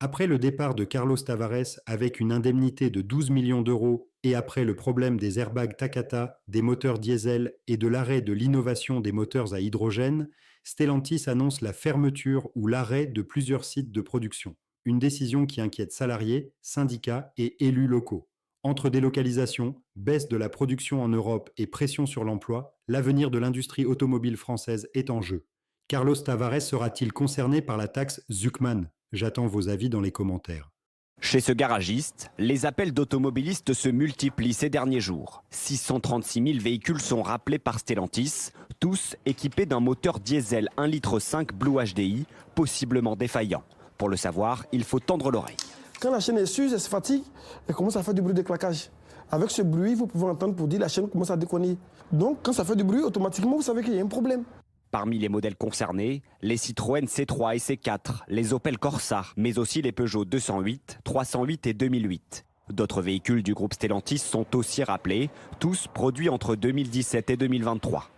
Après le départ de Carlos Tavares avec une indemnité de 12 millions d'euros et après le problème des airbags Takata, des moteurs diesel et de l'arrêt de l'innovation des moteurs à hydrogène, Stellantis annonce la fermeture ou l'arrêt de plusieurs sites de production. Une décision qui inquiète salariés, syndicats et élus locaux. Entre délocalisation, baisse de la production en Europe et pression sur l'emploi, l'avenir de l'industrie automobile française est en jeu. Carlos Tavares sera-t-il concerné par la taxe Zuckman? J'attends vos avis dans les commentaires. Chez ce garagiste, les appels d'automobilistes se multiplient ces derniers jours. 636 000 véhicules sont rappelés par Stellantis, tous équipés d'un moteur diesel 1,5 litre Blue HDI, possiblement défaillant. Pour le savoir, il faut tendre l'oreille. Quand la chaîne est s'use, elle se fatigue, elle commence à faire du bruit de claquage. Avec ce bruit, vous pouvez entendre pour dire la chaîne commence à déconner. Donc, quand ça fait du bruit, automatiquement, vous savez qu'il y a un problème. Parmi les modèles concernés, les Citroën C3 et C4, les Opel Corsa, mais aussi les Peugeot 208, 308 et 2008. D'autres véhicules du groupe Stellantis sont aussi rappelés, tous produits entre 2017 et 2023.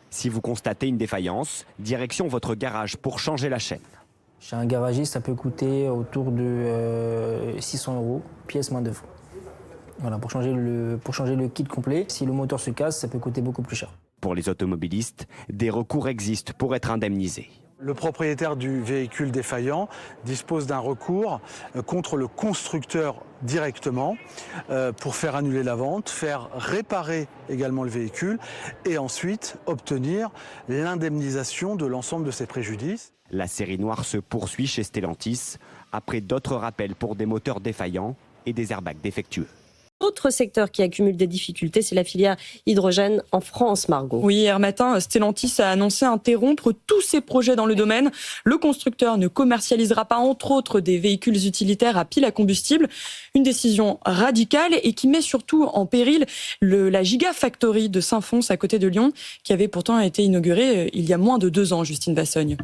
Si vous constatez une défaillance, direction votre garage pour changer la chaîne. Chez un garagiste, ça peut coûter autour de 600 €, pièce main d'œuvre. Voilà, pour changer le kit complet. Si le moteur se casse, ça peut coûter beaucoup plus cher. Pour les automobilistes, des recours existent pour être indemnisés. Le propriétaire du véhicule défaillant dispose d'un recours contre le constructeur directement pour faire annuler la vente, faire réparer également le véhicule et ensuite obtenir l'indemnisation de l'ensemble de ses préjudices. La série noire se poursuit chez Stellantis après d'autres rappels pour des moteurs défaillants et des airbags défectueux. Autre secteur qui accumule des difficultés, c'est la filière hydrogène en France, Margot. Oui, hier matin, Stellantis a annoncé interrompre tous ses projets dans le domaine. Le constructeur ne commercialisera pas, entre autres, des véhicules utilitaires à pile à combustible. Une décision radicale et qui met surtout en péril la Gigafactory de Saint-Fons, à côté de Lyon, qui avait pourtant été inaugurée il y a moins de 2 ans, Justine Vassogne.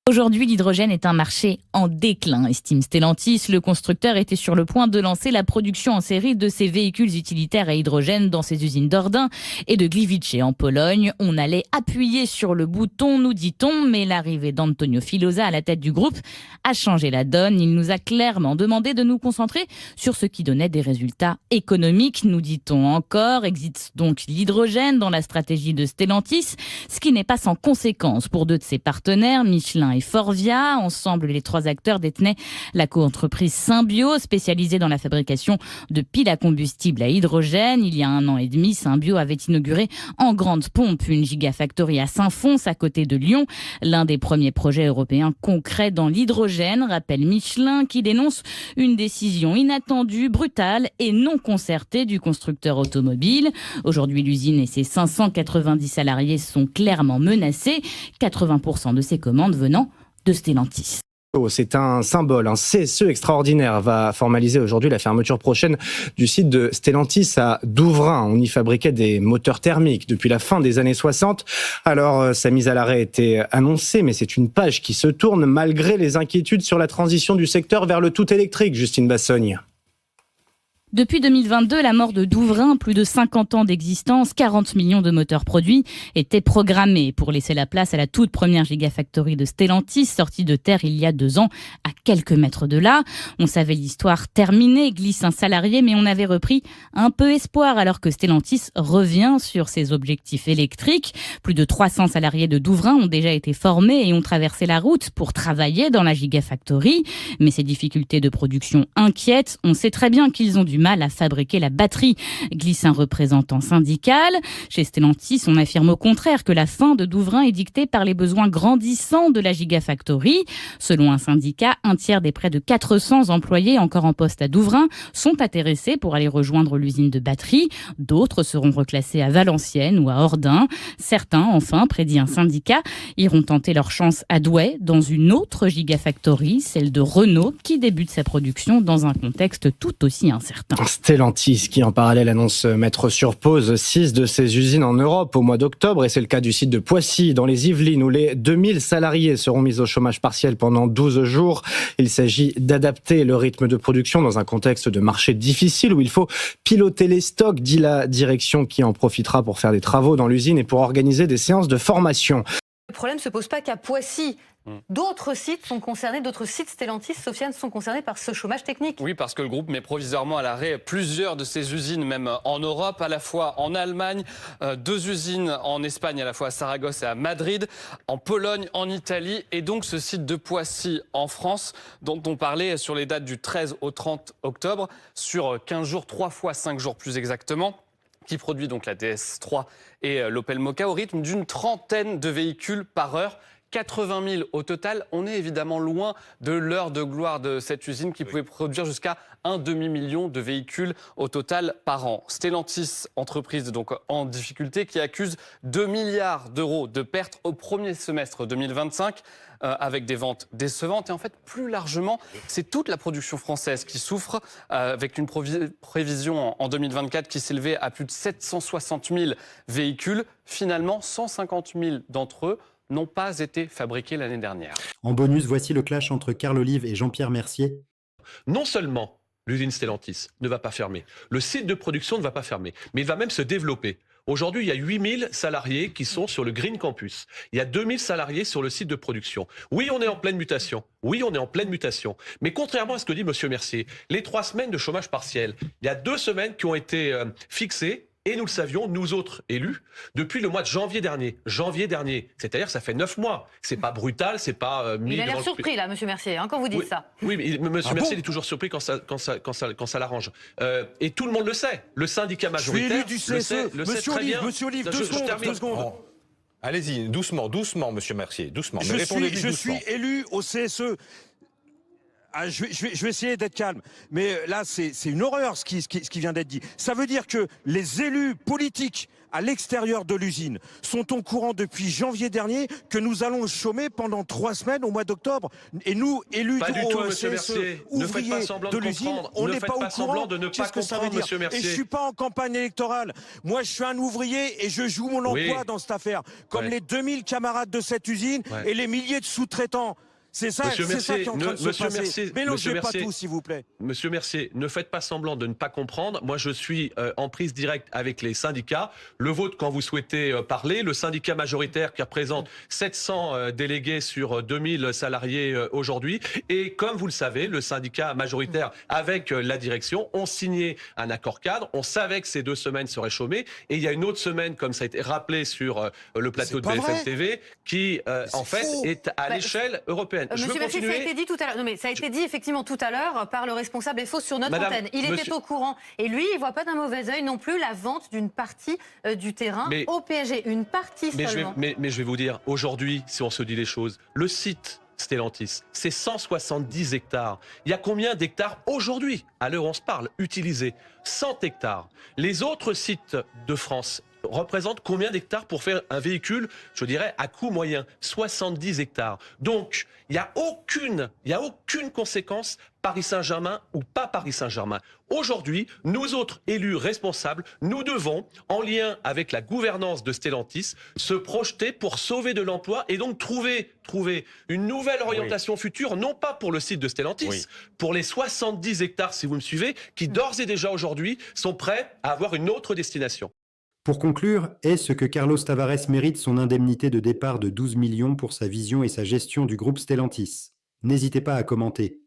Aujourd'hui, l'hydrogène est un marché en déclin, estime Stellantis. Le constructeur était sur le point de lancer la production en série de ses véhicules utilitaires à hydrogène dans ses usines d'Ordin et de Gliwice en Pologne. On allait appuyer sur le bouton, nous dit-on, mais l'arrivée d'Antonio Filosa à la tête du groupe a changé la donne. Il nous a clairement demandé de nous concentrer sur ce qui donnait des résultats économiques, nous dit-on encore. Existe donc l'hydrogène dans la stratégie de Stellantis, ce qui n'est pas sans conséquence pour 2 de ses partenaires, Michelin et Forvia. Ensemble, les 3 acteurs détenaient la coentreprise Symbio, spécialisée dans la fabrication de piles à combustible à hydrogène. Il y a 1 an et demi, Symbio avait inauguré en grande pompe une gigafactory à Saint-Fons, à côté de Lyon. L'un des premiers projets européens concrets dans l'hydrogène, rappelle Michelin, qui dénonce une décision inattendue, brutale et non concertée du constructeur automobile. Aujourd'hui, l'usine et ses 590 salariés sont clairement menacés. 80% de ses commandes venant de Stellantis. C'est un symbole, un CSE extraordinaire va formaliser aujourd'hui la fermeture prochaine du site de Stellantis à Douvrin. On y fabriquait des moteurs thermiques depuis la fin des années 60. Alors, sa mise à l'arrêt était annoncée, mais c'est une page qui se tourne malgré les inquiétudes sur la transition du secteur vers le tout électrique, Justine Vassogne. Depuis 2022, la mort de Douvrin, plus de 50 ans d'existence, 40 millions de moteurs produits, étaient programmés pour laisser la place à la toute première gigafactory de Stellantis, sortie de terre il y a 2 ans, à quelques mètres de là. On savait l'histoire terminée, glisse un salarié, mais on avait repris un peu espoir alors que Stellantis revient sur ses objectifs électriques. Plus de 300 salariés de Douvrin ont déjà été formés et ont traversé la route pour travailler dans la gigafactory. Mais ces difficultés de production inquiètent. On sait très bien qu'ils ont du mal à fabriquer la batterie, glisse un représentant syndical. Chez Stellantis, on affirme au contraire que la fin de Douvrin est dictée par les besoins grandissants de la Gigafactory. Selon un syndicat, 1/3 des près de 400 employés encore en poste à Douvrin sont intéressés pour aller rejoindre l'usine de batterie. D'autres seront reclassés à Valenciennes ou à Ordin. Certains, enfin, prédit un syndicat, iront tenter leur chance à Douai dans une autre Gigafactory, celle de Renault, qui débute sa production dans un contexte tout aussi incertain. Stellantis qui en parallèle annonce mettre sur pause 6 de ses usines en Europe au mois d'octobre, et c'est le cas du site de Poissy dans les Yvelines où les 2000 salariés seront mis au chômage partiel pendant 12 jours. Il s'agit d'adapter le rythme de production dans un contexte de marché difficile où il faut piloter les stocks, dit la direction, qui en profitera pour faire des travaux dans l'usine et pour organiser des séances de formation. Le problème ne se pose pas qu'à Poissy. D'autres sites sont concernés, d'autres sites Stellantis, Sofiane, sont concernés par ce chômage technique. Oui, parce que le groupe met provisoirement à l'arrêt plusieurs de ses usines, même en Europe, à la fois en Allemagne, 2 usines en Espagne, à la fois à Saragosse et à Madrid, en Pologne, en Italie, et donc ce site de Poissy en France, dont on parlait sur les dates du 13 au 30 octobre, sur 15 jours, 3 fois 5 jours plus exactement, qui produit donc la DS3 et l'Opel Mokka au rythme d'une 30aine de véhicules par heure. 80 000 au total. On est évidemment loin de l'heure de gloire de cette usine qui pouvait produire jusqu'à un demi-million de véhicules au total par an. Stellantis, entreprise donc en difficulté, qui accuse 2 milliards d'euros de pertes au premier semestre 2025, avec des ventes décevantes. Et en fait, plus largement, c'est toute la production française qui souffre, avec une prévision en 2024 qui s'élevait à plus de 760 000 véhicules. Finalement, 150 000 d'entre eux n'ont pas été fabriqués l'année dernière. En bonus, voici le clash entre Carl Olive et Jean-Pierre Mercier. Non seulement l'usine Stellantis ne va pas fermer, le site de production ne va pas fermer, mais il va même se développer. Aujourd'hui, il y a 8000 salariés qui sont sur le Green Campus. Il y a 2000 salariés sur le site de production. Oui, on est en pleine mutation. Oui, on est en pleine mutation. Mais contrairement à ce que dit M. Mercier, les 3 semaines de chômage partiel, il y a 2 semaines qui ont été fixées. Et nous le savions, nous autres élus, depuis le mois de janvier dernier. C'est-à-dire ça fait 9 mois. C'est pas brutal, c'est pas mis. Il a l'air surpris là, Monsieur Mercier, quand vous dites ça. Oui, mais Monsieur Mercier est toujours surpris quand ça l'arrange. Et tout le monde le sait. Le syndicat majoritaire je suis élu du CSE. Monsieur Olive, 2 secondes. Allez-y, doucement, Monsieur Mercier, doucement. Je suis élu au CSE. Ah, je vais essayer d'être calme, mais là c'est une horreur ce qui vient d'être dit. Ça veut dire que les élus politiques à l'extérieur de l'usine sont au courant depuis janvier dernier que nous allons chômer pendant 3 semaines au mois d'octobre. Et nous, élus du CSE, ouvriers de l'usine, on n'est pas au courant. Qu'est-ce que ça veut dire? Et je suis pas en campagne électorale. Moi, je suis un ouvrier et je joue mon emploi dans cette affaire, comme les 2000 camarades de cette usine et les milliers de sous-traitants. C'est ça qui est en train de se passer. Mélangez pas tout, s'il vous plaît. Monsieur Mercier, ne faites pas semblant de ne pas comprendre. Moi, je suis en prise directe avec les syndicats. Le vôtre, quand vous souhaitez parler. Le syndicat majoritaire qui représente 700 délégués sur 2000 salariés aujourd'hui. Et comme vous le savez, le syndicat majoritaire avec la direction ont signé un accord cadre. On savait que ces 2 semaines seraient chômées. Et il y a une autre semaine, comme ça a été rappelé sur le plateau de BFM TV, qui en fait est à l'échelle européenne. Monsieur Mercier, ça a été dit tout à l'heure. Non, mais ça a été dit effectivement tout à l'heure par le responsable FO sur notre antenne. Il était au courant. Et lui, il ne voit pas d'un mauvais œil non plus la vente d'une partie du terrain au PSG. Une partie seulement. Mais je vais vous dire, aujourd'hui, si on se dit les choses, le site Stellantis, c'est 170 hectares. Il y a combien d'hectares aujourd'hui, à l'heure où on se parle, utilisés? 100 hectares. Les autres sites de France représente combien d'hectares pour faire un véhicule, je dirais, à coût moyen? 70 hectares. Donc, il n'y a aucune conséquence Paris Saint-Germain ou pas Paris Saint-Germain. Aujourd'hui, nous autres élus responsables, nous devons, en lien avec la gouvernance de Stellantis, se projeter pour sauver de l'emploi et donc trouver une nouvelle orientation future, non pas pour le site de Stellantis, pour les 70 hectares, si vous me suivez, qui d'ores et déjà aujourd'hui sont prêts à avoir une autre destination. Pour conclure, est-ce que Carlos Tavares mérite son indemnité de départ de 12 millions pour sa vision et sa gestion du groupe Stellantis? N'hésitez pas à commenter.